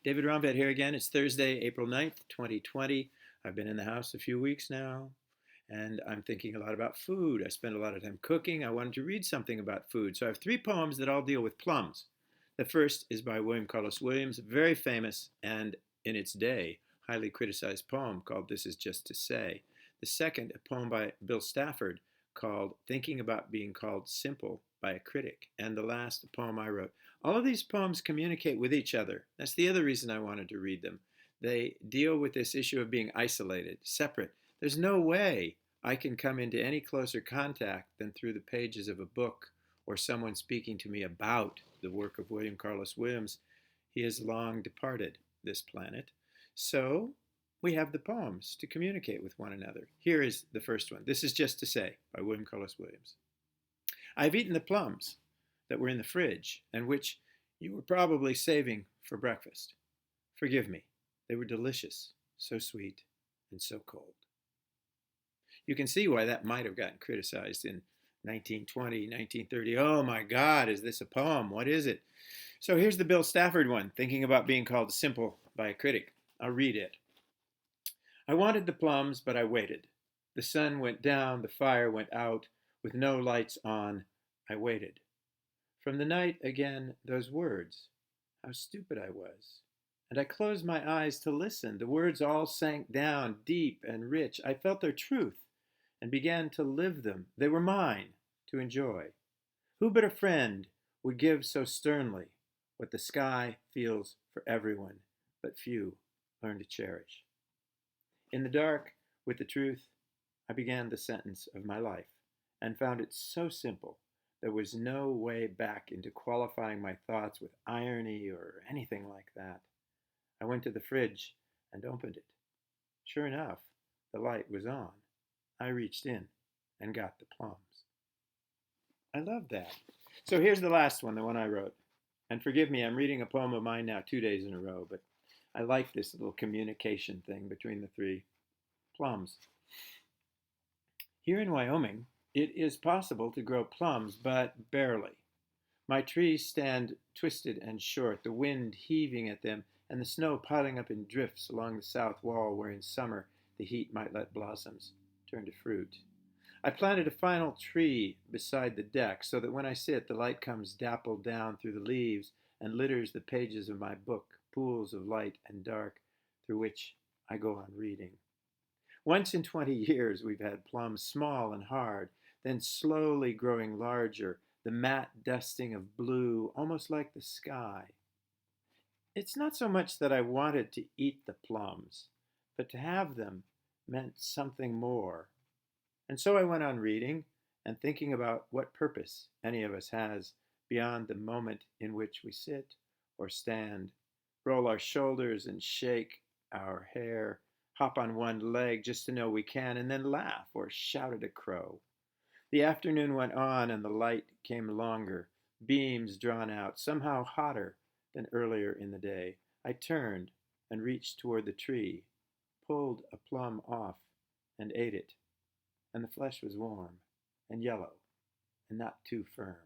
David Romtvedt here again. It's Thursday, April 9th, 2020. I've been in the house a few weeks now, and I'm thinking a lot about food. I spend a lot of time cooking. I wanted to read something about food. So I have three poems that all deal with plums. The first is by William Carlos Williams, a very famous and, in its day, highly criticized poem called This Is Just to Say. The second, a poem by Bill Stafford called Thinking About Being Called Simple by a Critic. And the last, a poem I wrote. All of these poems communicate with each other. That's the other reason I wanted to read them. They deal with this issue of being isolated, separate. There's no way I can come into any closer contact than through the pages of a book or someone speaking to me about the work of William Carlos Williams. He has long departed this planet. So we have the poems to communicate with one another. Here is the first one. This Is Just to Say by William Carlos Williams. I've eaten the plums that were in the fridge and which you were probably saving for breakfast. Forgive me. They were delicious, so sweet, and so cold. You can see why that might have gotten criticized in 1920, 1930. Oh my God, is this a poem? What is it? So here's the Bill Stafford one, Thinking About Being Called Simple by a Critic. I'll read it. I wanted the plums, but I waited. The sun went down, the fire went out. With no lights on, I waited. From the night again, those words. How stupid I was. And I closed my eyes to listen. The words all sank down, deep and rich. I felt their truth and began to live them. They were mine to enjoy. Who but a friend would give so sternly what the sky feels for everyone, but few learn to cherish? In the dark, with the truth, I began the sentence of my life and found it so simple. There was no way back into qualifying my thoughts with irony or anything like that. I went to the fridge and opened it. Sure enough, the light was on. I reached in and got the plums. I love that. So here's the last one, the one I wrote. And forgive me, I'm reading a poem of mine now 2 days in a row, but I like this little communication thing between the three. Plums. Here in Wyoming, it is possible to grow plums, but barely. My trees stand twisted and short, the wind heaving at them and the snow piling up in drifts along the south wall where in summer the heat might let blossoms turn to fruit. I planted a final tree beside the deck so that when I sit, the light comes dappled down through the leaves and litters the pages of my book, pools of light and dark through which I go on reading. Once in 20 years, we've had plums small and hard, then slowly growing larger, the matte dusting of blue, almost like the sky. It's not so much that I wanted to eat the plums, but to have them meant something more. And so I went on reading and thinking about what purpose any of us has beyond the moment in which we sit or stand, roll our shoulders and shake our hair, hop on one leg just to know we can, and then laugh or shout at a crow. The afternoon went on and the light came longer, beams drawn out, somehow hotter than earlier in the day. I turned and reached toward the tree, pulled a plum off and ate it, and the flesh was warm and yellow and not too firm.